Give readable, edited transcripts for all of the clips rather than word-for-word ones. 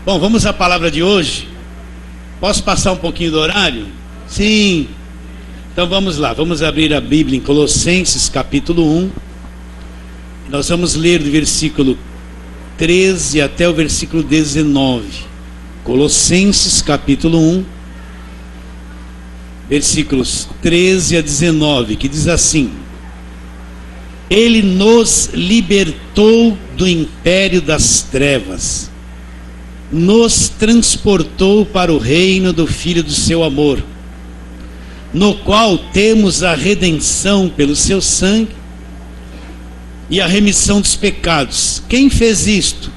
Bom, vamos à palavra de hoje. Posso passar um pouquinho do horário? Sim. Então vamos lá, vamos abrir a Bíblia em Colossenses capítulo 1. Nós vamos ler do versículo 13 até o versículo 19. Colossenses capítulo 1, versículos 13 a 19, que diz assim: Ele nos libertou do império das trevas, nos transportou para o reino do Filho do seu amor, no qual temos a redenção pelo seu sangue e a remissão dos pecados. Quem fez isto?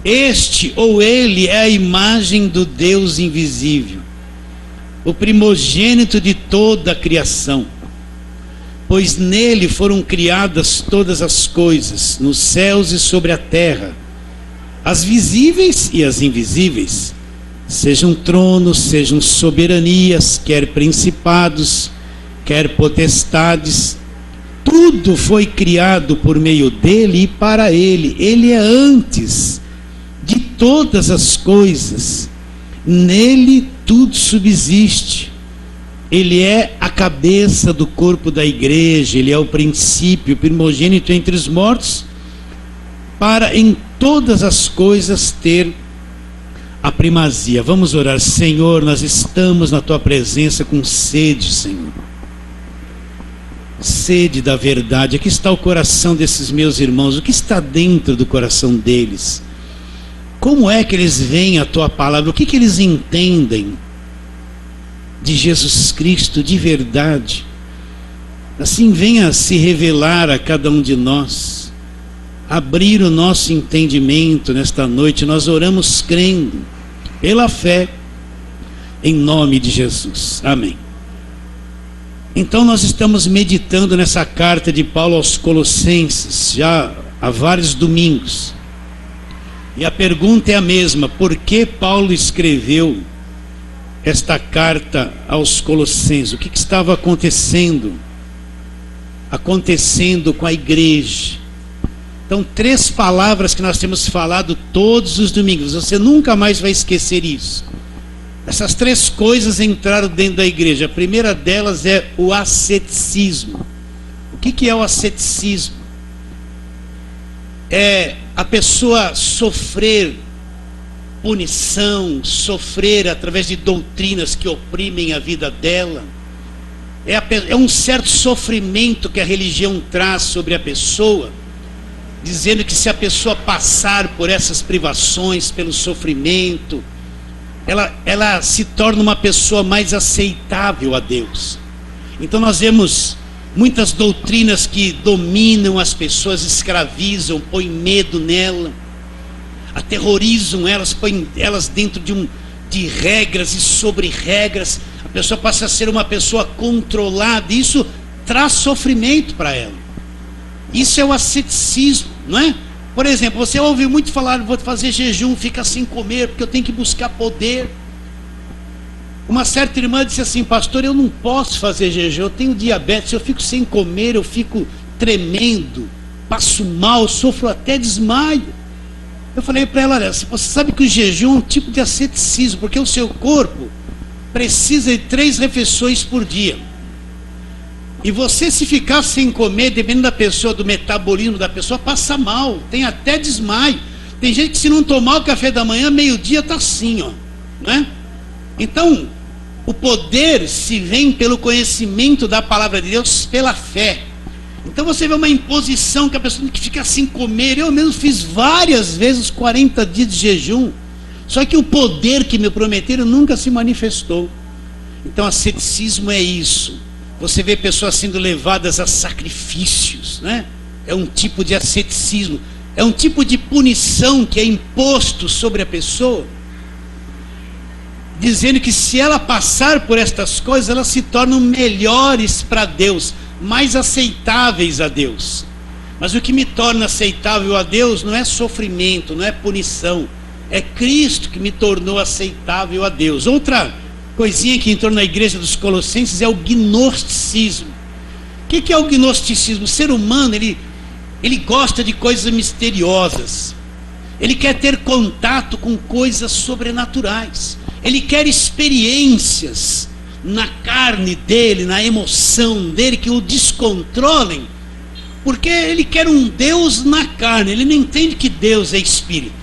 Este ou ele é a imagem do Deus invisível, o primogênito de toda a criação, pois nele foram criadas todas as coisas, nos céus e sobre a terra, as visíveis e as invisíveis, sejam tronos, sejam soberanias, quer principados, quer potestades. Tudo foi criado por meio dele e para ele. Ele é antes de todas as coisas. Nele tudo subsiste. Ele é a cabeça do corpo da igreja. Ele é o princípio, o primogênito entre os mortos, para em todas as coisas ter a primazia. Vamos orar. Senhor, nós estamos na tua presença com sede, Senhor. Sede da verdade. Aqui está o coração desses meus irmãos. O que está dentro do coração deles? Como é que eles veem a tua palavra? O que eles entendem de Jesus Cristo de verdade? Assim venha se revelar a cada um de nós, abrir o nosso entendimento nesta noite. Nós oramos crendo, pela fé, em nome de Jesus. Amém. Então nós estamos meditando nessa carta de Paulo aos Colossenses já há vários domingos. E a pergunta é a mesma: por que Paulo escreveu esta carta aos Colossenses? O que estava acontecendo com a igreja? Então, 3 palavras que nós temos falado todos os domingos. Você nunca mais vai esquecer isso. Essas 3 coisas entraram dentro da igreja. A primeira delas é o asceticismo. O que é o asceticismo? É a pessoa sofrer punição, sofrer através de doutrinas que oprimem a vida dela. É um certo sofrimento que a religião traz sobre a pessoa, dizendo que se a pessoa passar por essas privações, pelo sofrimento, ela se torna uma pessoa mais aceitável a Deus. Então nós vemos muitas doutrinas que dominam as pessoas, escravizam, põem medo nela, aterrorizam elas, põem elas dentro de regras e sobre regras. A pessoa passa a ser uma pessoa controlada, e isso traz sofrimento para ela. Isso é o asceticismo, não é? Por exemplo, você ouve muito falar: vou fazer jejum, fica sem comer, porque eu tenho que buscar poder. Uma certa irmã disse assim: pastor, eu não posso fazer jejum, eu tenho diabetes, eu fico sem comer, eu fico tremendo, passo mal, sofro até desmaio. Eu falei para ela: olha, você sabe que o jejum é um tipo de asceticismo, porque o seu corpo precisa de 3 refeições por dia. E você, se ficar sem comer, dependendo da pessoa, do metabolismo da pessoa, passa mal, tem até desmaio. Tem gente que, se não tomar o café da manhã, meio-dia está assim, ó, né? Então, o poder se vem pelo conhecimento da palavra de Deus, pela fé. Então você vê uma imposição que a pessoa tem que ficar sem comer. Eu mesmo fiz várias vezes 40 dias de jejum, só que o poder que me prometeram nunca se manifestou. Então, asceticismo é isso. Você vê pessoas sendo levadas a sacrifícios, né? É um tipo de asceticismo. É um tipo de punição que é imposto sobre a pessoa, dizendo que se ela passar por estas coisas, elas se tornam melhores para Deus, mais aceitáveis a Deus. Mas o que me torna aceitável a Deus não é sofrimento, não é punição. É Cristo que me tornou aceitável a Deus. Outra coisinha que entrou na igreja dos Colossenses é o gnosticismo. O que é o gnosticismo? O ser humano, ele gosta de coisas misteriosas. Ele quer ter contato com coisas sobrenaturais. Ele quer experiências na carne dele, na emoção dele, que o descontrolem. Porque ele quer um Deus na carne. Ele não entende que Deus é espírito.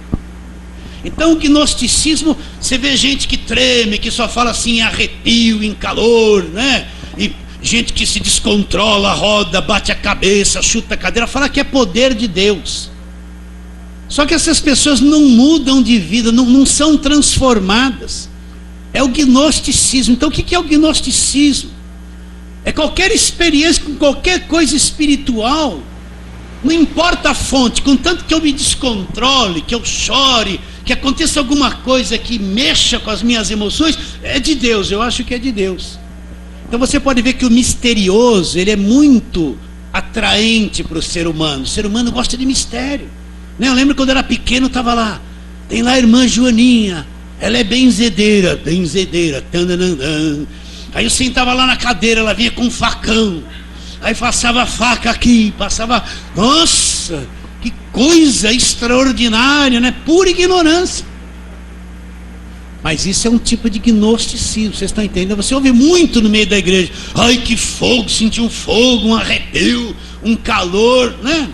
Então o gnosticismo, você vê gente que treme, que só fala assim em arrepio, em calor, né? E gente que se descontrola, roda, bate a cabeça, chuta a cadeira, fala que é poder de Deus. Só que essas pessoas não mudam de vida, não são transformadas. É o gnosticismo. Então o que é o gnosticismo? É qualquer experiência com qualquer coisa espiritual. Não importa a fonte, contanto que eu me descontrole, que eu chore, que aconteça alguma coisa que mexa com as minhas emoções, é de Deus, eu acho que é de Deus. Então você pode ver que o misterioso, ele é muito atraente para o ser humano. O ser humano gosta de mistério, né? Eu lembro quando eu era pequeno, estava lá, tem lá a irmã Joaninha, ela é benzedeira, tananana. Aí eu sentava lá na cadeira, ela vinha com um facão, aí passava a faca aqui, passava, nossa, que coisa extraordinária, né? Pura ignorância. Mas isso é um tipo de gnosticismo, vocês estão entendendo? Você ouve muito no meio da igreja, ai que fogo, senti um fogo, um arrepio, um calor, né?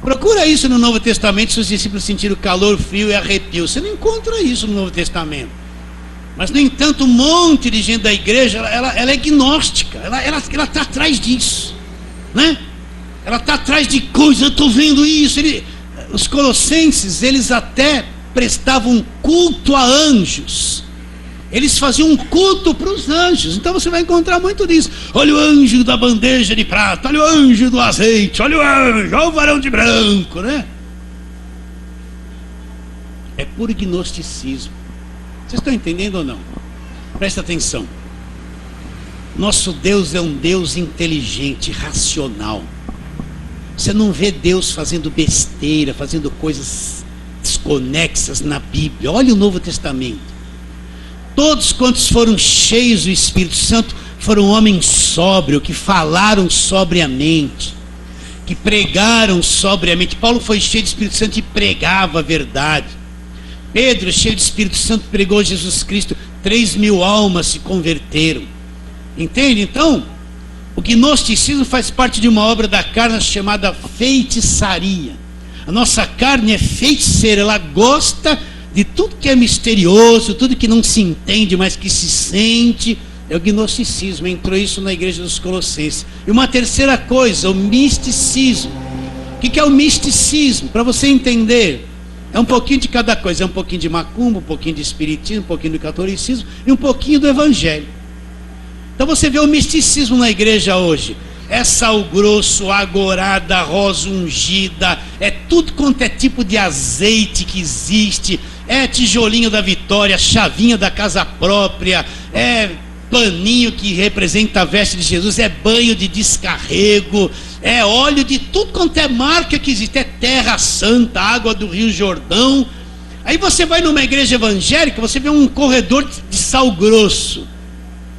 Procura isso no Novo Testamento, se os discípulos sentiram calor, frio e arrepio. Você não encontra isso no Novo Testamento. Mas, no entanto, um monte de gente da igreja, ela é gnóstica, ela está atrás disso, né? Ela está atrás de coisas, eu estou vendo isso. Os colossenses, eles até prestavam culto a anjos. Eles faziam um culto para os anjos. Então você vai encontrar muito disso. Olha o anjo da bandeja de prata, olha o anjo do azeite, olha o anjo, olha o varão de branco, né? É puro gnosticismo. Vocês estão entendendo ou não? Presta atenção. Nosso Deus é um Deus inteligente, racional. Você não vê Deus fazendo besteira, fazendo coisas desconexas na Bíblia. Olha o Novo Testamento. Todos quantos foram cheios do Espírito Santo foram homens sóbrios, que falaram sobriamente, que pregaram sobriamente. Paulo foi cheio do Espírito Santo e pregava a verdade. Pedro, cheio do Espírito Santo, pregou Jesus Cristo. 3.000 almas se converteram. Entende? Então, o gnosticismo faz parte de uma obra da carne chamada feitiçaria. A nossa carne é feiticeira, ela gosta de tudo que é misterioso, tudo que não se entende, mas que se sente. É o gnosticismo, entrou isso na igreja dos Colossenses. E uma terceira coisa, o misticismo. O que é o misticismo? Para você entender, é um pouquinho de cada coisa, é um pouquinho de macumba, um pouquinho de espiritismo, um pouquinho de catolicismo e um pouquinho do evangelho. Então você vê o misticismo na igreja hoje. É sal grosso, agorada, rosa ungida, é tudo quanto é tipo de azeite que existe, é tijolinho da vitória, chavinha da casa própria, é paninho que representa a veste de Jesus, é banho de descarrego, é óleo de tudo quanto é marca que existe, é terra santa, água do Rio Jordão. Aí você vai numa igreja evangélica, você vê um corredor de sal grosso.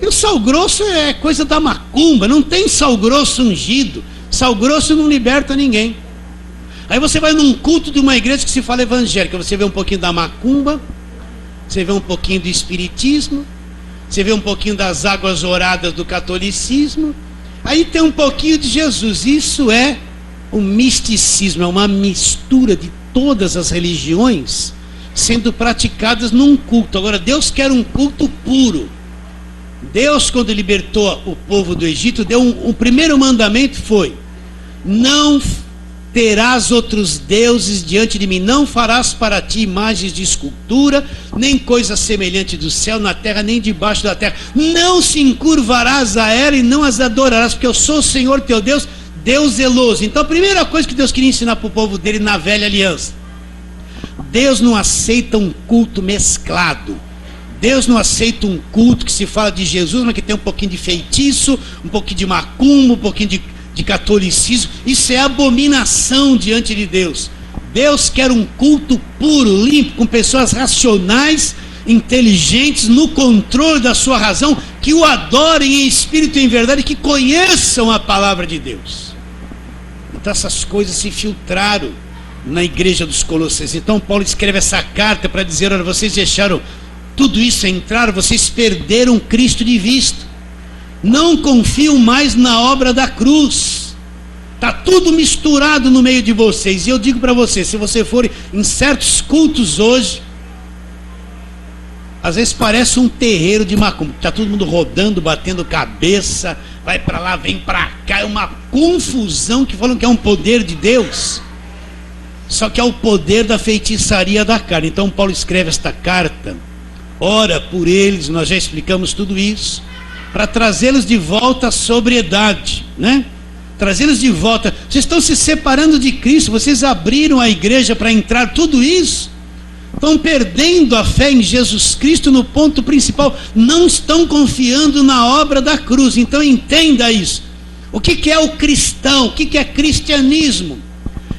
E o sal grosso é coisa da macumba, não tem sal grosso ungido. Sal grosso não liberta ninguém. Aí você vai num culto de uma igreja que se fala evangélica, você vê um pouquinho da macumba, você vê um pouquinho do espiritismo, você vê um pouquinho das águas oradas do catolicismo, aí tem um pouquinho de Jesus. Isso é o misticismo, é uma mistura de todas as religiões sendo praticadas num culto. Agora, Deus quer um culto puro. Deus, quando libertou o povo do Egito, deu o primeiro mandamento foi: não terás outros deuses diante de mim, não farás para ti imagens de escultura, nem coisa semelhante do céu, na terra, nem debaixo da terra. Não se encurvarás a ela e não as adorarás, porque eu sou o Senhor teu Deus, Deus zeloso. Então a primeira coisa que Deus queria ensinar para o povo dele na velha aliança: Deus não aceita um culto mesclado. Deus não aceita um culto que se fala de Jesus, mas que tem um pouquinho de feitiço, um pouquinho de macumba, um pouquinho de catolicismo. Isso é abominação diante de Deus. Deus quer um culto puro, limpo, com pessoas racionais, inteligentes, no controle da sua razão, que o adorem em espírito e em verdade, que conheçam a palavra de Deus. Então essas coisas se filtraram na igreja dos Colossenses. Então Paulo escreve essa carta para dizer: olha, vocês deixaram tudo isso entrar, vocês perderam Cristo de vista, não confiam mais na obra da cruz, está tudo misturado no meio de vocês. E eu digo para você, se você for em certos cultos hoje, às vezes parece um terreiro de macumba, está todo mundo rodando, batendo cabeça, vai para lá, vem para cá, é uma confusão, que falam que é um poder de Deus, só que é o poder da feitiçaria da carne. Então Paulo escreve esta carta, ora por eles, nós já explicamos tudo isso, para trazê-los de volta à sobriedade, né? Trazê-los de volta. Vocês estão se separando de Cristo, vocês abriram a igreja para entrar, tudo isso, estão perdendo a fé em Jesus Cristo no ponto principal, não estão confiando na obra da cruz. Então entenda isso. O que é o cristão? O que é cristianismo?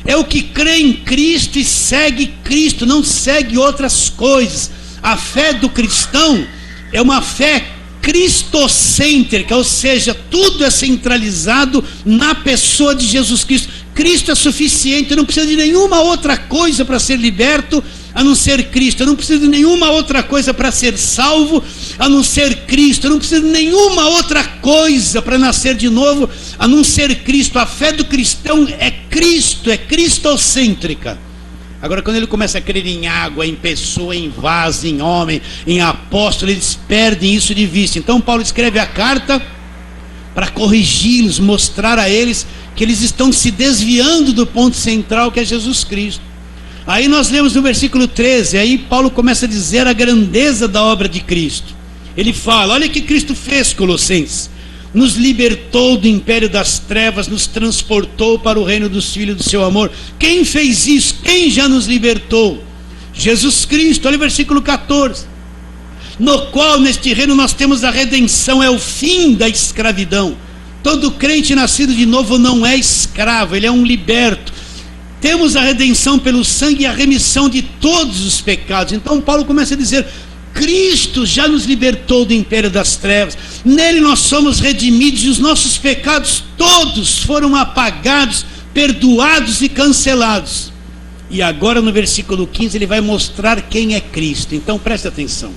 É o que crê em Cristo e segue Cristo, não segue outras coisas. A fé do cristão é uma fé cristocêntrica, ou seja, tudo é centralizado na pessoa de Jesus Cristo. Cristo é suficiente, eu não preciso de nenhuma outra coisa para ser liberto a não ser Cristo, eu não preciso de nenhuma outra coisa para ser salvo a não ser Cristo, eu não preciso de nenhuma outra coisa para nascer de novo a não ser Cristo. A fé do cristão é Cristo, é cristocêntrica. Agora, quando ele começa a crer em água, em pessoa, em vaso, em homem, em apóstolo, eles perdem isso de vista. Então Paulo escreve a carta para corrigi-los, mostrar a eles que eles estão se desviando do ponto central, que é Jesus Cristo. Aí nós lemos no versículo 13, aí Paulo começa a dizer a grandeza da obra de Cristo. Ele fala: olha o que Cristo fez, Colossenses: nos libertou do império das trevas, nos transportou para o reino dos filhos do seu amor. Quem fez isso? Quem já nos libertou? Jesus Cristo. Olha o versículo 14: no qual neste reino nós temos a redenção, é o fim da escravidão. Todo crente nascido de novo não é escravo, ele é um liberto. Temos a redenção pelo sangue e a remissão de todos os pecados. Então Paulo começa a dizer: Cristo já nos libertou do império das trevas, nele nós somos redimidos e os nossos pecados todos foram apagados, perdoados e cancelados. E agora no versículo 15 ele vai mostrar quem é Cristo. Então preste atenção.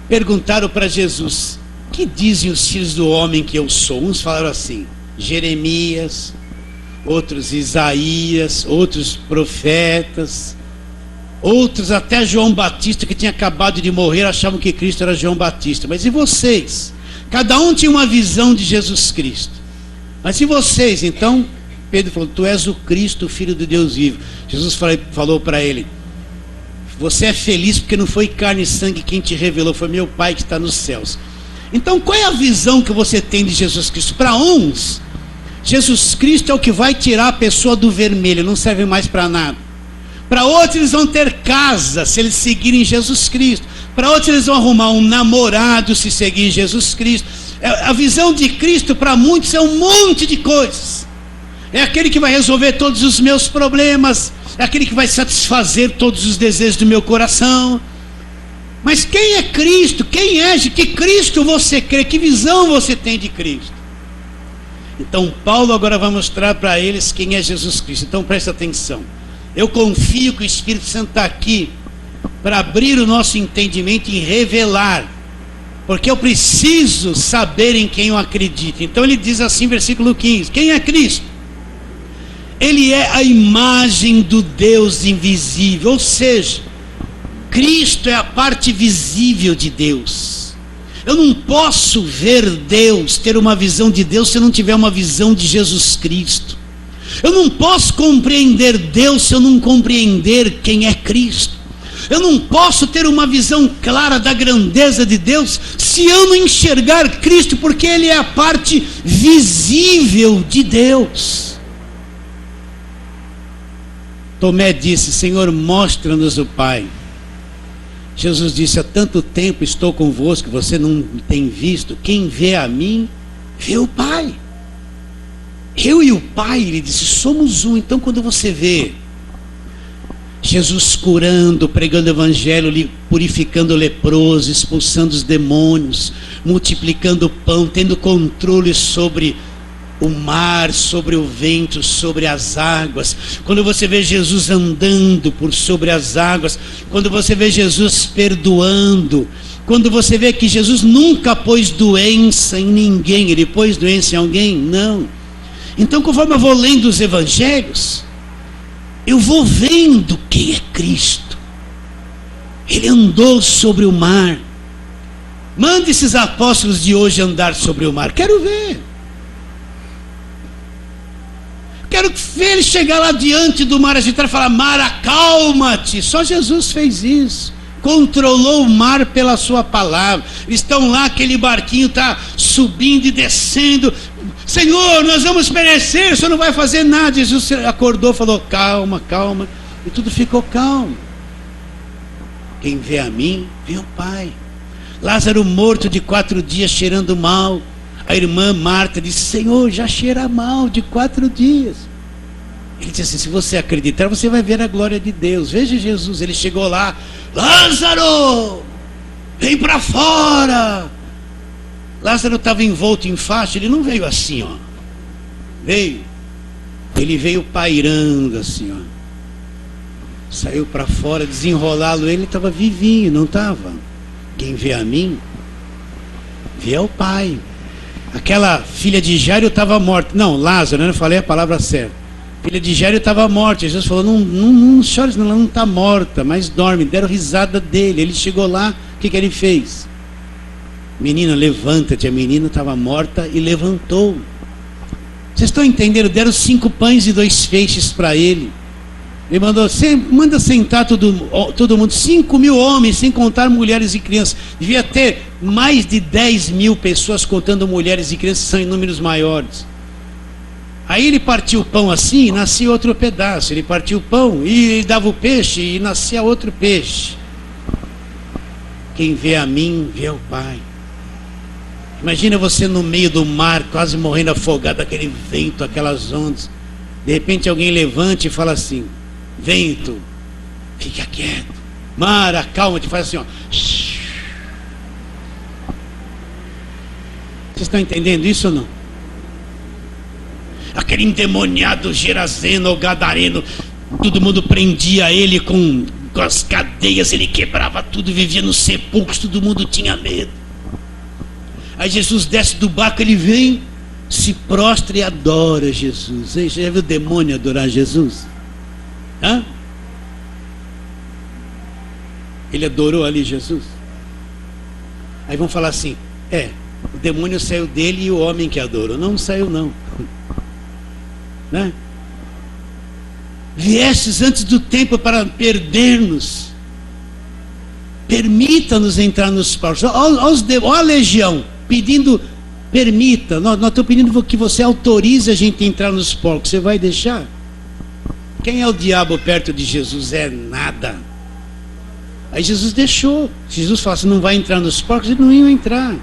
Perguntaram para Jesus: que dizem os filhos do homem que eu sou? Uns falaram assim: Jeremias, outros Isaías, outros profetas, outros até João Batista, que tinha acabado de morrer, achavam que Cristo era João Batista. Mas e vocês? Cada um tinha uma visão de Jesus Cristo. Mas e vocês? Então Pedro falou: tu és o Cristo, o Filho do Deus vivo. Jesus falou para ele: você é feliz porque não foi carne e sangue quem te revelou, foi meu Pai que está nos céus. Então qual é a visão que você tem de Jesus Cristo? Para uns, Jesus Cristo é o que vai tirar a pessoa do vermelho, não serve mais para nada. Para outros, eles vão ter casa se eles seguirem Jesus Cristo. Para outros, eles vão arrumar um namorado se seguirem Jesus Cristo. A visão de Cristo para muitos é um monte de coisas. É aquele que vai resolver todos os meus problemas, é aquele que vai satisfazer todos os desejos do meu coração. Mas quem é Cristo? Quem é? De que Cristo você crê? Que visão você tem de Cristo? Então Paulo agora vai mostrar para eles quem é Jesus Cristo. Então presta atenção. Eu confio que o Espírito Santo está aqui para abrir o nosso entendimento e revelar, porque eu preciso saber em quem eu acredito. Então ele diz assim, versículo 15: quem é Cristo? Ele é a imagem do Deus invisível, ou seja, Cristo é a parte visível de Deus. Eu não posso ver Deus, ter uma visão de Deus, se eu não tiver uma visão de Jesus Cristo. Eu não posso compreender Deus se eu não compreender quem é Cristo. Eu não posso ter uma visão clara da grandeza de Deus se eu não enxergar Cristo, porque Ele é a parte visível de Deus. Tomé disse: Senhor, mostra-nos o Pai. Jesus disse: há tanto tempo estou convosco, você não tem visto? Quem vê a mim, vê o Pai. Eu e o Pai, ele disse, somos um. Então quando você vê Jesus curando, pregando o evangelho, purificando o leproso, expulsando os demônios, multiplicando o pão, tendo controle sobre o mar sobre o vento, sobre as águas, quando você vê Jesus andando por sobre as águas, quando você vê Jesus perdoando, quando você vê que Jesus nunca pôs doença em ninguém, ele pôs doença em alguém? Não. Então, conforme eu vou lendo os evangelhos, eu vou vendo quem é Cristo. Ele andou sobre o mar. Mande esses apóstolos de hoje andar sobre o mar. Quero ver. Quero ver ele chegar lá diante do mar agitado e falar: mar, acalma-te. Só Jesus fez isso. Controlou o mar pela sua palavra. Estão lá, aquele barquinho está subindo e descendo. Senhor, nós vamos perecer, o Senhor não vai fazer nada. Jesus acordou, falou: calma, calma. E tudo ficou calmo. Quem vê a mim, vê o Pai. Lázaro morto de 4 dias, cheirando mal. A irmã Marta disse: Senhor, já cheira mal de 4 dias. Ele disse assim: se você acreditar, você vai ver a glória de Deus. Veja Jesus, ele chegou lá: Lázaro, vem para fora. Lázaro estava envolto em faixa, ele não veio assim, ó. Ele veio pairando assim, ó. Saiu para fora, desenrolá-lo, ele estava vivinho, não estava? Quem vê a mim, vê ao Pai. Aquela filha de Jairo estava morta. Não, Lázaro, eu não falei a palavra certa. Filha de Jairo estava morta. Jesus falou: não chores, ela não está morta, mas dorme. Deram risada dele. Ele chegou lá, o que ele fez? Menina, levanta-te. A menina estava morta e levantou. Vocês estão entendendo? Deram 5 pães e 2 peixes para ele. Ele manda sentar todo mundo, 5.000 homens, sem contar mulheres e crianças. Devia ter mais de 10.000 pessoas, contando mulheres e crianças, que são em números maiores. Aí ele partiu o pão assim, e nascia outro pedaço. Ele partiu o pão e ele dava o peixe e nascia outro peixe. Quem vê a mim, vê o Pai. Imagina você no meio do mar, quase morrendo afogado, aquele vento, aquelas ondas. De repente alguém levanta e fala assim: vento, fica quieto. Mar, acalma-te, faz assim, ó. Vocês estão entendendo isso ou não? Aquele endemoniado Gerazeno ou Gadareno, todo mundo prendia ele com as cadeias, ele quebrava tudo, vivia nos sepulcros, todo mundo tinha medo. Aí Jesus desce do barco, ele vem, se prostra e adora Jesus. Você já viu o demônio adorar Jesus? Hã? Ele adorou ali Jesus. Aí vão falar assim: o demônio saiu dele e o homem que adorou. Não saiu não, né? Viestes antes do tempo para perder-nos. Permita-nos entrar nos porcos. Olha a legião pedindo: permita. Nós estamos pedindo que você autorize a gente a entrar nos porcos. Você vai deixar? Quem é o diabo perto de Jesus? É nada. Aí Jesus deixou. Se Jesus falasse: não vai entrar nos porcos, eles não iam entrar.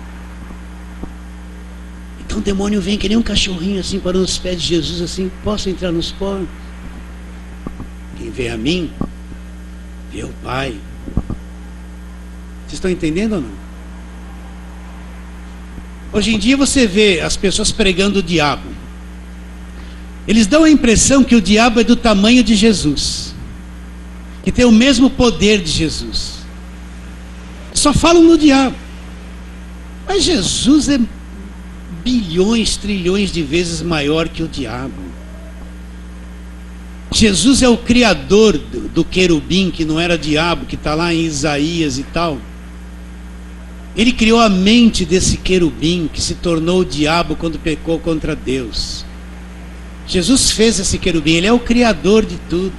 Então o demônio vem que nem um cachorrinho assim, parando nos pés de Jesus assim: posso entrar nos porcos? Quem vê a mim, vê o Pai. Vocês estão entendendo ou não? Hoje em dia você vê as pessoas pregando o diabo. Eles dão a impressão que o diabo é do tamanho de Jesus, que tem o mesmo poder de Jesus. Só falam no diabo. Mas Jesus é bilhões, trilhões de vezes maior que o diabo. Jesus é o criador do querubim, que não era diabo, que está lá em Isaías e tal. Ele criou a mente desse querubim, que se tornou o diabo quando pecou contra Deus. Jesus fez esse querubim, ele é o criador de tudo.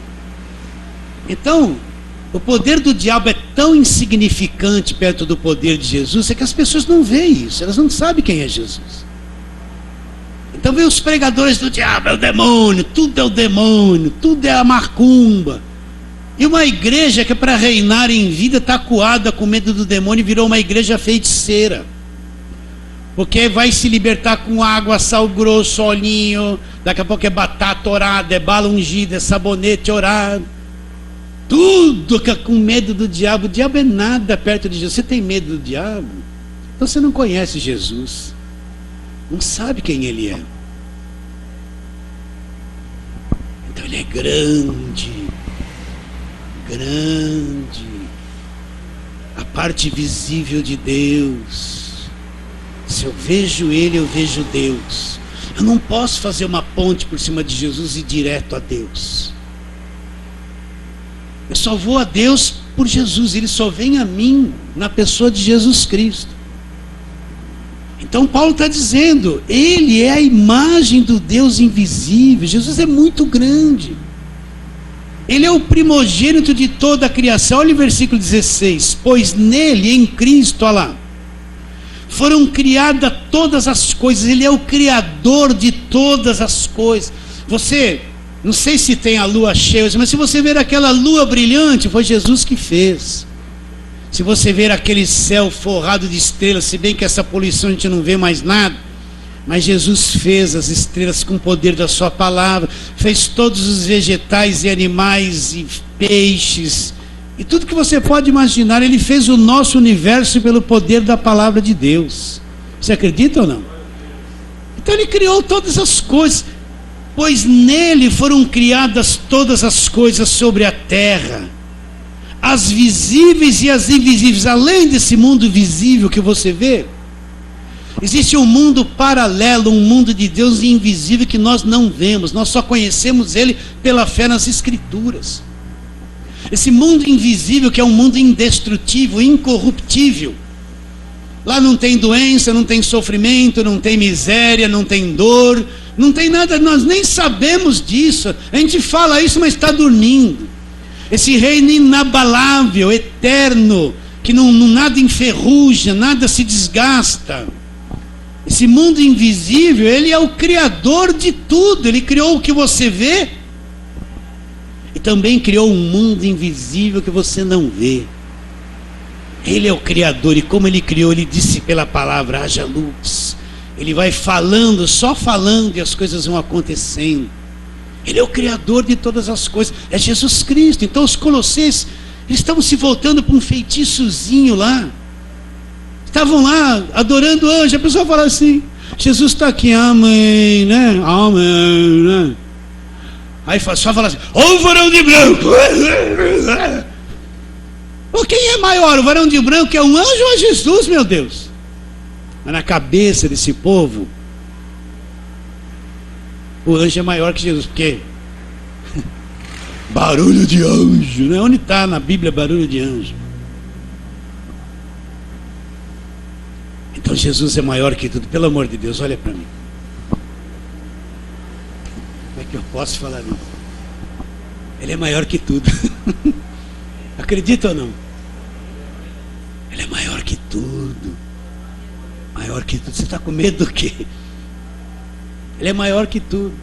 Então, o poder do diabo é tão insignificante perto do poder de Jesus, é que as pessoas não veem isso, elas não sabem quem é Jesus. Então vem os pregadores do diabo: é o demônio, tudo é a macumba. E uma igreja que é para reinar em vida está acuada com medo do demônio e virou uma igreja feiticeira. Porque vai se libertar com água, sal grosso, olhinho, daqui a pouco é batata orada, é bala ungida, é sabonete orado. Tudo com medo do diabo. O diabo é nada perto de Jesus. Você tem medo do diabo? Então você não conhece Jesus, não sabe quem ele é. grande, a parte visível de Deus. Se eu vejo Ele, eu vejo Deus. Eu não posso fazer uma ponte por cima de Jesus e ir direto a Deus. Eu só vou a Deus por Jesus. Ele só vem a mim na pessoa de Jesus Cristo. Então Paulo está dizendo, Ele é a imagem do Deus invisível. Jesus é muito grande. Ele é o primogênito de toda a criação. Olha o versículo 16. Pois nele, em Cristo, olha lá, foram criadas todas as coisas. Ele é o criador de todas as coisas. Você, não sei se tem a lua cheia, mas se você ver aquela lua brilhante, foi Jesus que fez. Se você ver aquele céu forrado de estrelas, se bem que essa poluição a gente não vê mais nada, mas Jesus fez as estrelas com o poder da sua palavra, fez todos os vegetais e animais e peixes, e tudo que você pode imaginar. Ele fez o nosso universo pelo poder da palavra de Deus. Você acredita ou não? Então Ele criou todas as coisas, pois nele foram criadas todas as coisas sobre a terra, as visíveis e as invisíveis. Além desse mundo visível que você vê, existe um mundo paralelo, um mundo de Deus invisível que nós não vemos. Nós só conhecemos Ele pela fé nas Escrituras. Esse mundo invisível, que é um mundo indestrutível, incorruptível. Lá não tem doença, não tem sofrimento, não tem miséria, não tem dor, não tem nada. Nós nem sabemos disso. A gente fala isso, mas está dormindo. Esse reino inabalável, eterno, que nada enferruja, nada se desgasta. Esse mundo invisível, Ele é o criador de tudo. Ele criou o que você vê e também criou um mundo invisível que você não vê. Ele é o criador, e como Ele criou, Ele disse pela palavra, haja luz. Ele vai falando, só falando, e as coisas vão acontecendo. Ele é o criador de todas as coisas, é Jesus Cristo. Então os colossenses, eles estavam se voltando para um feitiçozinho lá, estavam lá adorando anjo. A pessoa fala assim, Jesus está aqui, amém, né? Amém, né? Aí só fala assim, o varão de branco. Pô, quem é maior, o varão de branco é um anjo ou é Jesus, meu Deus? Mas na cabeça desse povo, o anjo é maior que Jesus, porque barulho de anjo, né? Onde está na Bíblia barulho de anjo? Então Jesus é maior que tudo. Pelo amor de Deus, olha para mim. Como é que eu posso falar isso? Ele é maior que tudo. Acredita ou não? Ele é maior que tudo. Maior que tudo. Você está com medo do quê? Ele é maior que tudo.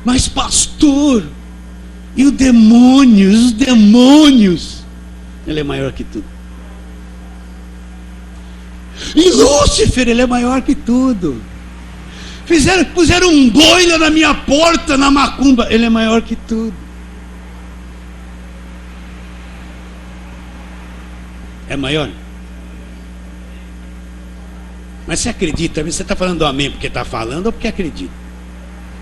Mas pastor, e os demônios? Ele é maior que tudo. E Lúcifer, ele é maior que tudo. Puseram um boi lá na minha porta, na macumba. Ele é maior que tudo. É maior? Mas você acredita? Você está falando amém porque está falando ou porque acredita?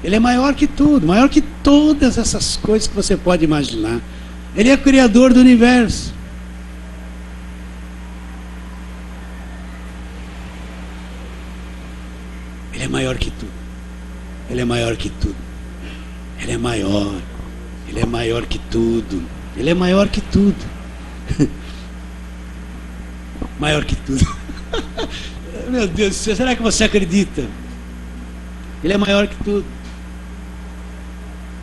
Ele é maior que tudo, maior que todas essas coisas que você pode imaginar. Ele é o criador do universo. Ele é maior que tudo. Ele é maior que tudo. Ele é maior. Ele é maior que tudo. Ele é maior que tudo. Maior que tudo. Meu Deus do céu, será que você acredita? Ele é maior que tudo.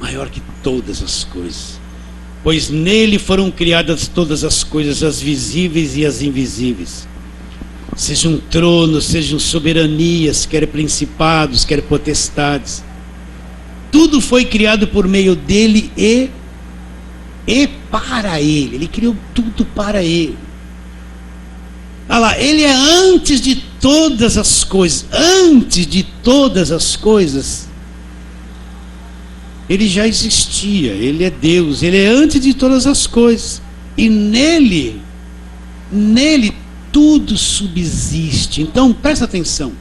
Maior que todas as coisas. Pois nele foram criadas todas as coisas, as visíveis e as invisíveis. Sejam tronos, sejam soberanias, quer principados, quer potestades. Tudo foi criado por meio dele e para ele. Ele criou tudo para ele. Olha lá, ele é antes de todas as coisas. Antes de todas as coisas, ele já existia. Ele é Deus. Ele é antes de todas as coisas. E nele tudo subsiste. Então presta atenção.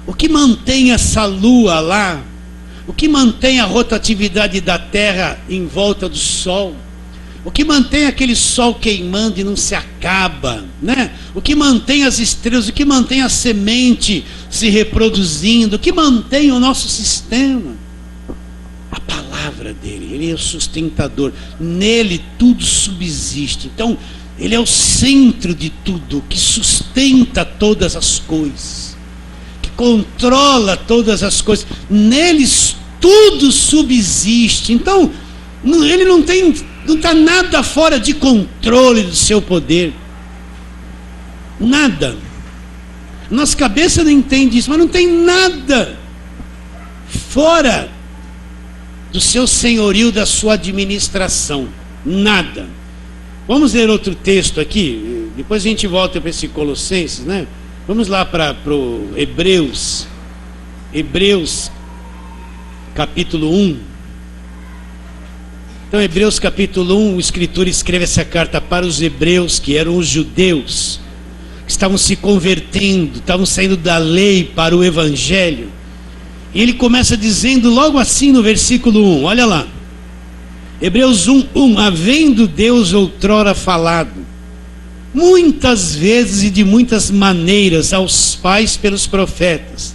O que mantém essa lua lá, o que mantém a rotatividade da Terra em volta do Sol, o que mantém aquele Sol queimando e não se acaba, né? O que mantém as estrelas, o que mantém a semente se reproduzindo, o que mantém o nosso sistema? A palavra dele, ele é o sustentador, nele tudo subsiste. Então, ele é o centro de tudo, que sustenta todas as coisas, que controla todas as coisas, neles tudo subsiste. Então, ele não está nada fora de controle do seu poder, nada. Nossa cabeça não entende isso, mas não tem nada fora do seu senhorio, da sua administração, nada. Vamos ler outro texto aqui, depois a gente volta para esse Colossenses, né? Vamos lá para o Hebreus, capítulo 1. Então, Hebreus capítulo 1, o escritor escreve essa carta para os hebreus, que eram os judeus, que estavam se convertendo, estavam saindo da lei para o evangelho. E ele começa dizendo logo assim no versículo 1, olha lá. Hebreus 1, havendo Deus outrora falado, muitas vezes e de muitas maneiras aos pais pelos profetas,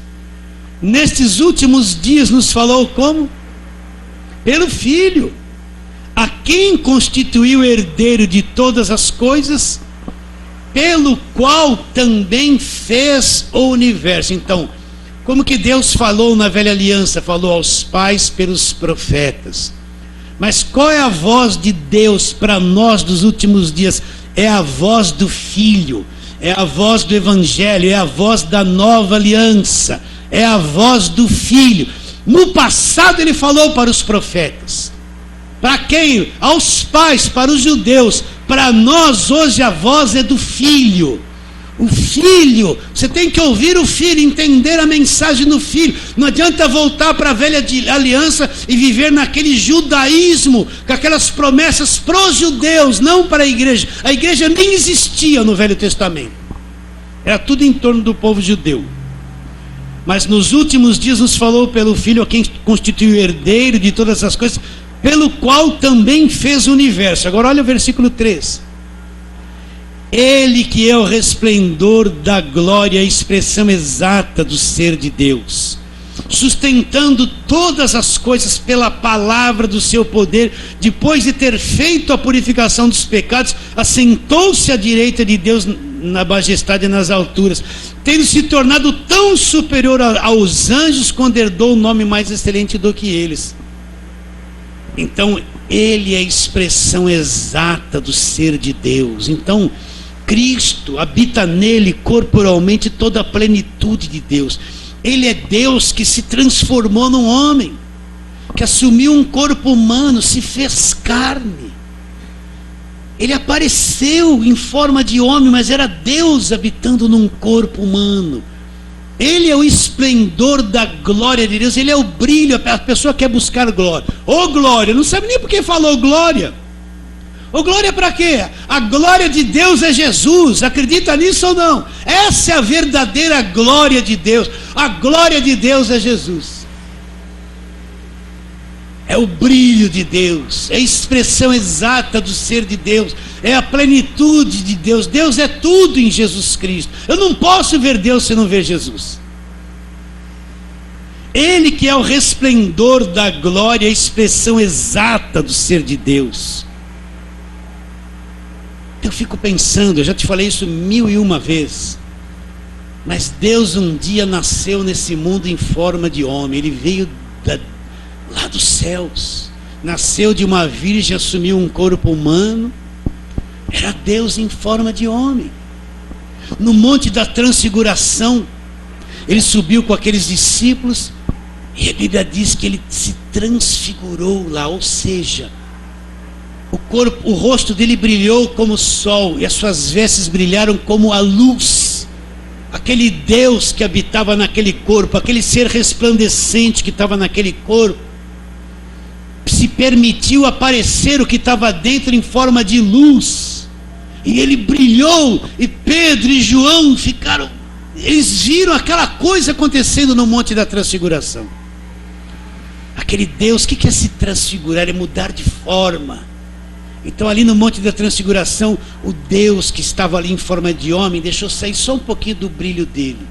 nestes últimos dias nos falou como? Pelo Filho, a quem constituiu herdeiro de todas as coisas, pelo qual também fez o universo. Então, como que Deus falou na velha aliança? Falou aos pais pelos profetas. Mas qual é a voz de Deus para nós dos últimos dias? É a voz do Filho, é a voz do Evangelho, é a voz da nova aliança, é a voz do Filho. No passado ele falou para os profetas. Para quem? Aos pais, para os judeus. Para nós hoje a voz é do Filho. O Filho, você tem que ouvir o Filho, entender a mensagem do Filho. Não adianta voltar para a velha aliança e viver naquele judaísmo, com aquelas promessas para os judeus, não para a igreja. A igreja nem existia no Velho Testamento, era tudo em torno do povo judeu. Mas nos últimos dias nos falou pelo Filho, a quem constituiu o herdeiro de todas as coisas, pelo qual também fez o universo. Agora olha o versículo 3. Ele que é o resplendor da glória, a expressão exata do ser de Deus, sustentando todas as coisas pela palavra do seu poder, depois de ter feito a purificação dos pecados, assentou-se à direita de Deus na majestade e nas alturas, tendo se tornado tão superior aos anjos, quando herdou um nome mais excelente do que eles. Então, ele é a expressão exata do ser de Deus. Então, Cristo habita nele corporalmente toda a plenitude de Deus. Ele é Deus que se transformou num homem, que assumiu um corpo humano, se fez carne. Ele apareceu em forma de homem, mas era Deus habitando num corpo humano. Ele é o esplendor da glória de Deus, ele é o brilho. A pessoa quer buscar glória. Ô glória, não sabe nem por que falou glória. Ô glória para quê? A glória de Deus é Jesus, acredita nisso ou não? Essa é a verdadeira glória de Deus. A glória de Deus é Jesus. É o brilho de Deus, é a expressão exata do ser de Deus, é a plenitude de Deus. Deus é tudo em Jesus Cristo. Eu não posso ver Deus se não ver Jesus. Ele que é o resplendor da glória, a expressão exata do ser de Deus. Eu fico pensando, eu já te falei isso 1001 vezes, mas Deus um dia nasceu nesse mundo em forma de homem. Ele veio lá dos céus, nasceu de uma virgem, assumiu um corpo humano, era Deus em forma de homem. No monte da transfiguração, ele subiu com aqueles discípulos, e a Bíblia diz que ele se transfigurou lá, ou seja, o rosto dele brilhou como o sol, e as suas vestes brilharam como a luz. Aquele Deus que habitava naquele corpo, aquele ser resplandecente que estava naquele corpo, se permitiu aparecer o que estava dentro em forma de luz, e ele brilhou, e Pedro e João eles viram aquela coisa acontecendo no Monte da Transfiguração. Aquele Deus, o que é se transfigurar? É mudar de forma. Então ali no Monte da Transfiguração, o Deus que estava ali em forma de homem, deixou sair só um pouquinho do brilho dele.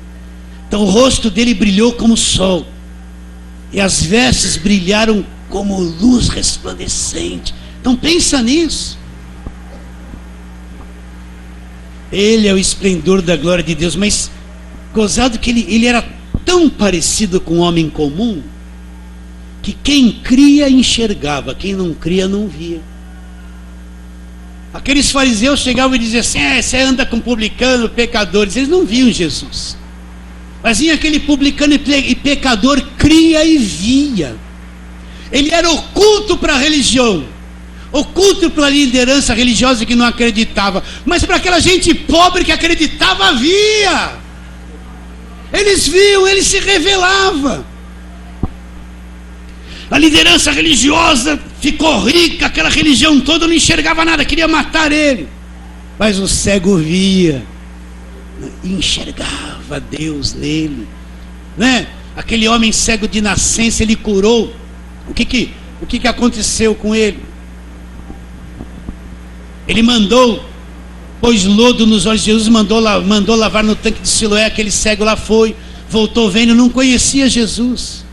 Então o rosto dele brilhou como o sol, e as vestes brilharam como luz resplandecente. Então pensa nisso. Ele é o esplendor da glória de Deus, mas gozado que ele era tão parecido com o homem comum, que quem cria enxergava, quem não cria não via. Aqueles fariseus chegavam e diziam assim: você anda com publicano, pecadores. Eles não viam Jesus. Mas vinha aquele publicano e pecador, cria e via. Ele era oculto para a religião, oculto para a liderança religiosa que não acreditava, mas para aquela gente pobre que acreditava, via. Eles viam, ele se revelava. A liderança religiosa ficou rica, aquela religião toda não enxergava nada, queria matar ele. Mas o cego via, enxergava Deus nele, né? Aquele homem cego de nascença, ele curou. O que aconteceu com ele? Ele pôs lodo nos olhos de Jesus, mandou lavar no tanque de Siloé. Aquele cego lá foi, voltou vendo, não conhecia Jesus.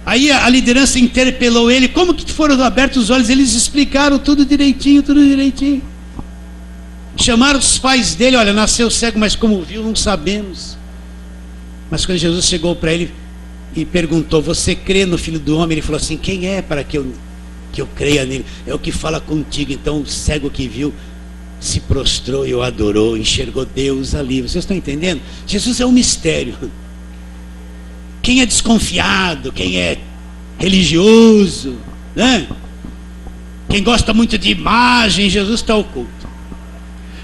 Aí a liderança interpelou ele: como que foram abertos os olhos? Eles explicaram tudo direitinho. Chamaram os pais dele: olha, nasceu cego, mas como viu, não sabemos. Mas quando Jesus chegou para ele e perguntou: você crê no Filho do Homem? Ele falou assim: quem é para que eu creia nele? É o que fala contigo. Então o cego que viu se prostrou e o adorou, enxergou Deus ali. Vocês estão entendendo? Jesus é um mistério. Quem é desconfiado, quem é religioso, né? Quem gosta muito de imagem, Jesus está oculto.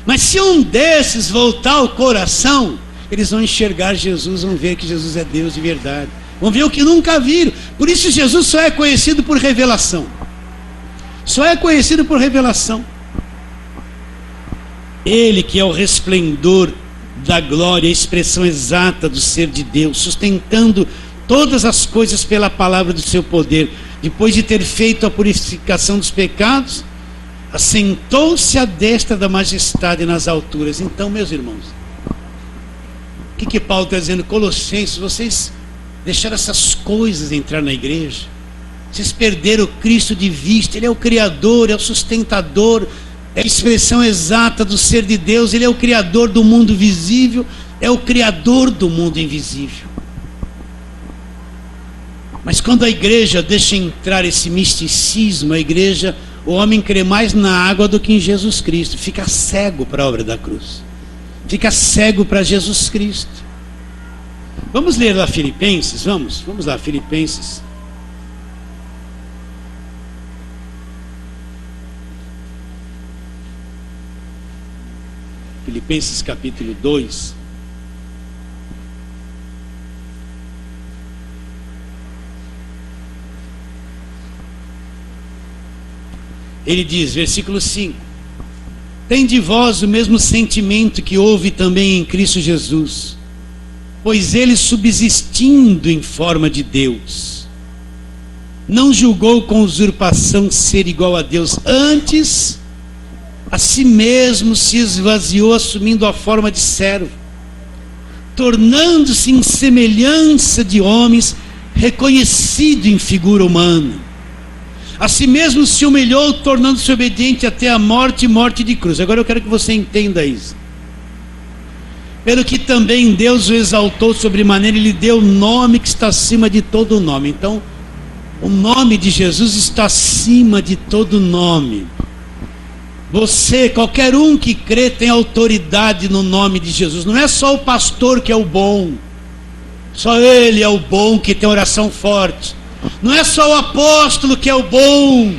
Mas se um desses voltar ao coração, eles vão enxergar Jesus, vão ver que Jesus é Deus de verdade, vão ver o que nunca viram. Por isso Jesus só é conhecido por revelação. Só é conhecido por revelação. Ele que é o resplendor da glória, a expressão exata do ser de Deus, sustentando todas as coisas pela palavra do seu poder. Depois de ter feito a purificação dos pecados, assentou-se à destra da majestade nas alturas. Então, meus irmãos, o que Paulo está dizendo? Colossenses, vocês deixaram essas coisas entrar na igreja. Vocês perderam Cristo de vista. Ele é o Criador, é o sustentador, é a expressão exata do ser de Deus. Ele é o Criador do mundo visível, é o Criador do mundo invisível. Mas quando a igreja deixa entrar esse misticismo, o homem crê mais na água do que em Jesus Cristo. Fica cego para a obra da cruz, fica cego para Jesus Cristo. Vamos ler lá Filipenses? Vamos lá, Filipenses. Filipenses capítulo 2. Ele diz, versículo 5: tem de vós o mesmo sentimento que houve também em Cristo Jesus, pois ele, subsistindo em forma de Deus, não julgou com usurpação ser igual a Deus, antes a si mesmo se esvaziou, assumindo a forma de servo, tornando-se em semelhança de homens, reconhecido em figura humana. A si mesmo se humilhou, tornando-se obediente até a morte e morte de cruz. Agora eu quero que você entenda isso. Pelo que também Deus o exaltou sobremaneira, Ele deu o nome que está acima de todo nome. Então, o nome de Jesus está acima de todo nome. Você, qualquer um que crê, tem autoridade no nome de Jesus. Não é só o pastor que é o bom, só ele é o bom que tem oração forte. Não é só o apóstolo que é o bom,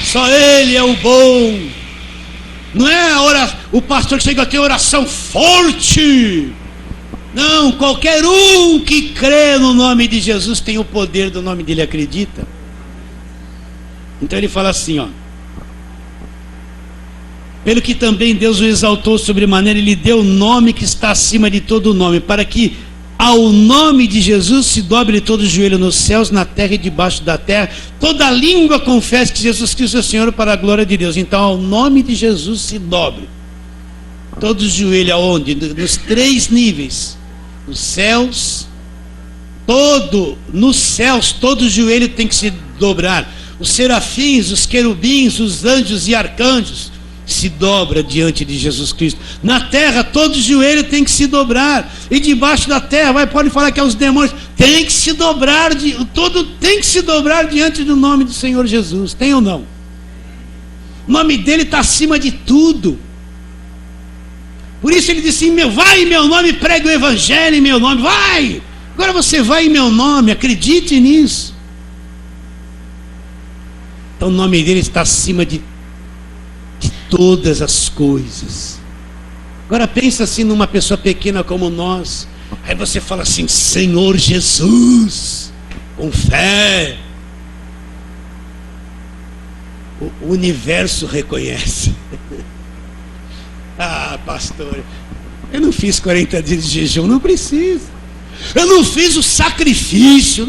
só ele é o bom. Não é o pastor que chega a ter oração forte. Não, qualquer um que crê no nome de Jesus tem o poder do nome dele, acredita? Então ele fala assim, ó: pelo que também Deus o exaltou sobremaneira, Ele deu o nome que está acima de todo nome, para que ao nome de Jesus se dobre todo o joelho nos céus, na terra e debaixo da terra, toda língua confesse que Jesus Cristo é o Senhor, para a glória de Deus. Então ao nome de Jesus se dobre todo o joelho. Aonde? Nos 3 níveis, nos céus, nos céus todo o joelho tem que se dobrar. Os serafins, os querubins, os anjos e arcanjos se dobra diante de Jesus Cristo. Na terra todo joelho tem que se dobrar, e debaixo da terra, pode falar que é os demônios, tem que se dobrar, todo tem que se dobrar diante do nome do Senhor Jesus. Tem ou não? O nome dele está acima de tudo. Por isso ele disse: vai em meu nome, pregue o evangelho em meu nome. Vai! Agora você vai em meu nome, acredite nisso. Então o nome dele está acima de todas as coisas. Agora pensa assim numa pessoa pequena como nós. Aí você fala assim: Senhor Jesus, com fé. O universo reconhece. Ah, pastor, eu não fiz 40 dias de jejum, não preciso. Eu não fiz o sacrifício.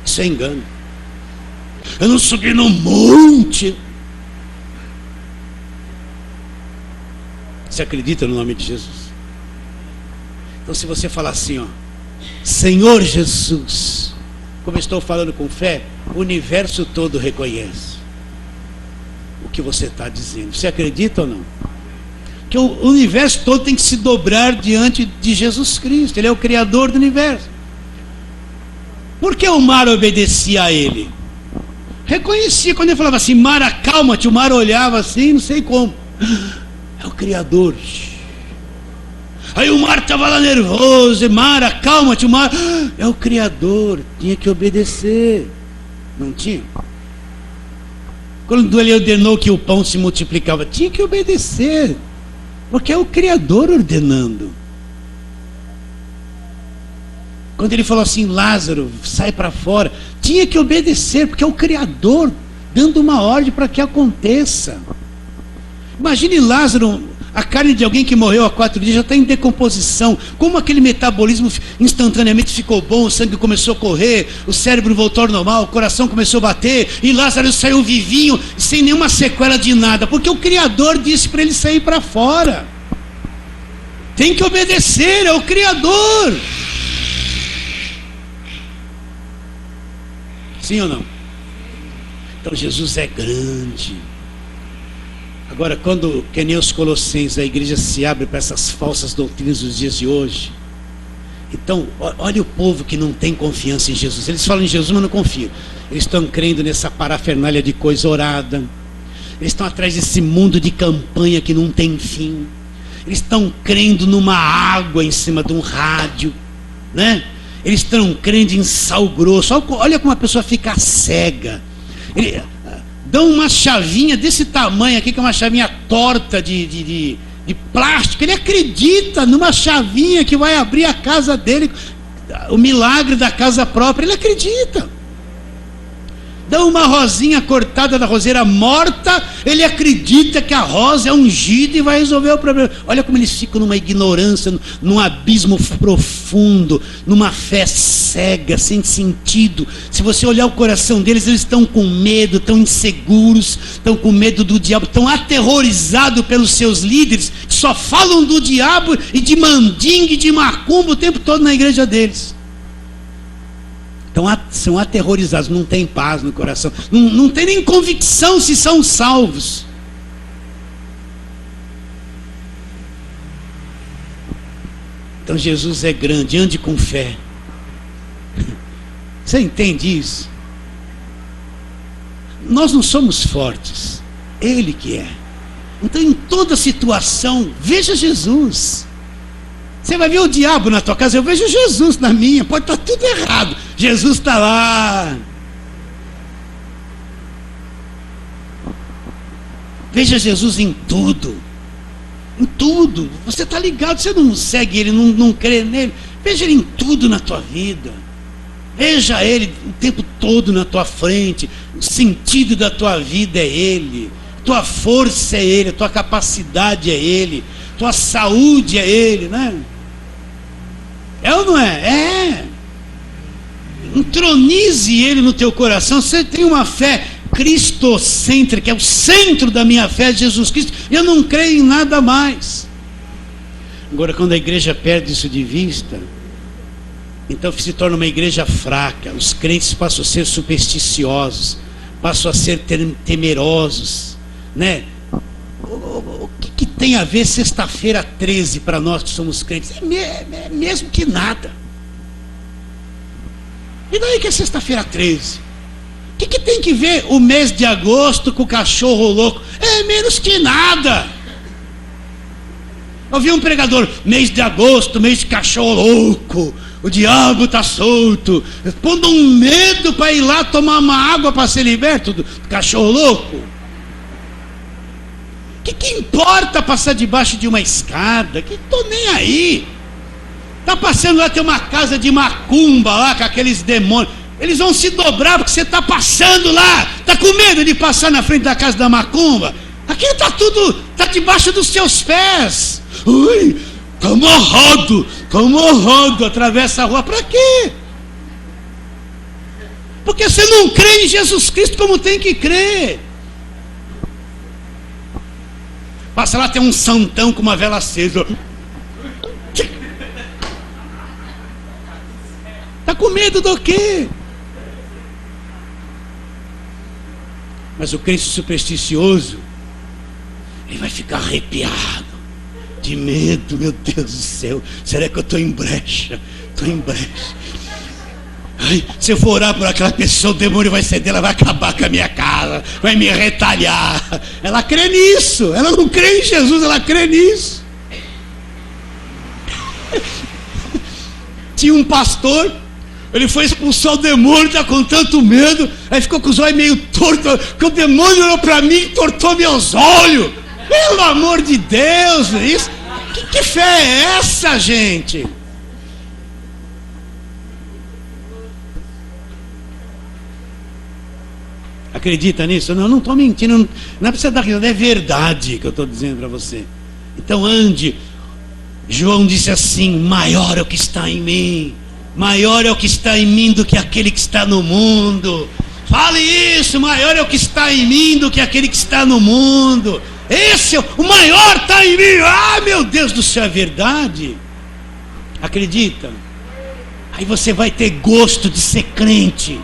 Isso é engano. Eu não subi no monte. Você acredita no nome de Jesus? Então se você falar assim, Senhor Jesus, como eu estou falando com fé, o universo todo reconhece o que você está dizendo. Você acredita ou não? Que o universo todo tem que se dobrar diante de Jesus Cristo. Ele é o Criador do universo. Por que o mar obedecia a ele? Reconhecia. Quando ele falava assim: mar, acalma-te, o mar olhava assim, não sei como. É o Criador. Aí o mar estava lá nervoso: mar, acalma-te, o mar. É o Criador, tinha que obedecer. Não tinha? Quando ele ordenou que o pão se multiplicava, tinha que obedecer, porque é o Criador ordenando. Quando ele falou assim: Lázaro, sai para fora, tinha que obedecer, porque é o Criador dando uma ordem para que aconteça. Imagine Lázaro, a carne de alguém que morreu há 4 dias já está em decomposição. Como aquele metabolismo instantaneamente ficou bom, o sangue começou a correr, o cérebro voltou ao normal, o coração começou a bater, e Lázaro saiu vivinho, sem nenhuma sequela de nada, porque o Criador disse para ele sair para fora. Tem que obedecer, é o Criador. Sim ou não? Então Jesus é grande. Agora, quando, que nem os Colossenses, a igreja se abre para essas falsas doutrinas dos dias de hoje. Então, olha o povo que não tem confiança em Jesus. Eles falam em Jesus, mas não confiam. Eles estão crendo nessa parafernália de coisa orada. Eles estão atrás desse mundo de campanha que não tem fim. Eles estão crendo numa água em cima de um rádio, né? Eles estão crendo em sal grosso. Olha como a pessoa fica cega. Dão uma chavinha desse tamanho aqui, que é uma chavinha torta de plástico. Ele acredita numa chavinha que vai abrir a casa dele, o milagre da casa própria. Ele acredita. Dão uma rosinha cortada da roseira morta, ele acredita que a rosa é ungida e vai resolver o problema. Olha como eles ficam numa ignorância, num abismo profundo, numa fé cega, sem sentido. Se você olhar o coração deles, eles estão com medo, estão inseguros, estão com medo do diabo, estão aterrorizados pelos seus líderes, que só falam do diabo e de mandingue, de macumba o tempo todo na igreja deles. Então, são aterrorizados, não tem paz no coração, não tem nem convicção se são salvos. Então Jesus é grande, ande com fé. Você entende isso? Nós não somos fortes, Ele que é. Então, em toda situação, veja Jesus. Você vai ver o diabo na tua casa, eu vejo Jesus na minha. Pode estar tudo errado, Jesus está lá. Veja Jesus em tudo. Em tudo. Você está ligado, você não segue Ele, não crê nele. Veja Ele em tudo na tua vida. Veja Ele o tempo todo na tua frente. O sentido da tua vida é Ele. Tua força é Ele, tua capacidade é Ele, tua saúde é Ele, né? É ou não é? É. Entronize ele no teu coração. Você tem uma fé cristocêntrica, é o centro da minha fé, Jesus Cristo. Eu não creio em nada mais. Agora, quando a igreja perde isso de vista, então se torna uma igreja fraca. Os crentes passam a ser supersticiosos, passam a ser temerosos, né? O que tem a ver sexta-feira 13 para nós que somos crentes? É mesmo que nada. E daí que é sexta-feira 13? O que tem que ver o mês de agosto com o cachorro louco? É menos que nada. Eu vi um pregador, mês de agosto, mês de cachorro louco, o diabo está solto, pondo um medo para ir lá tomar uma água para ser liberto do cachorro louco. O que importa passar debaixo de uma escada? Que estou nem aí. Está passando lá, tem uma casa de macumba lá, com aqueles demônios. Eles vão se dobrar porque você está passando lá. Está com medo de passar na frente da casa da macumba? Aqui está tudo, está debaixo dos seus pés. Ui, está amarrado, atravessa a rua. Para quê? Porque você não crê em Jesus Cristo como tem que crer. Passa lá, tem um santão com uma vela acesa. Está com medo do quê? Mas o crente supersticioso, ele vai ficar arrepiado, de medo. Meu Deus do céu, será que eu estou em brecha? Estou em brecha. Ai, se eu for orar por aquela pessoa, o demônio vai ceder, ela vai acabar com a minha casa, vai me retalhar. Ela crê nisso, ela não crê em Jesus, ela crê nisso. Tinha um pastor, ele foi expulsar o demônio, está com tanto medo, aí ficou com os olhos meio tortos, porque o demônio olhou para mim e tortou meus olhos. Pelo amor de Deus, isso. Que fé é essa, gente? Acredita nisso? Não estou mentindo, não é para você dar risada, é verdade que eu estou dizendo para você. Então ande. João disse assim: maior é o que está em mim, maior é o que está em mim do que aquele que está no mundo. Fale isso, maior é o que está em mim do que aquele que está no mundo. Esse, o maior está em mim. Ah, meu Deus do céu, é verdade. Acredita? Aí você vai ter gosto de ser crente,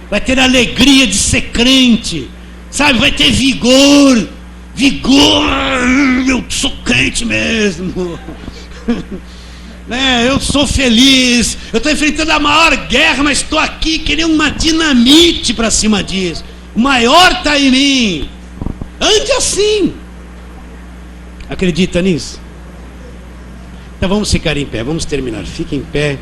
vai ter alegria de ser crente, sabe? Vai ter vigor. Eu sou crente mesmo. Eu sou feliz. Eu estou enfrentando a maior guerra, mas estou aqui querendo uma dinamite para cima disso. O maior está em mim. Ande assim. Acredita nisso? Então vamos ficar em pé, vamos terminar. Fique em pé.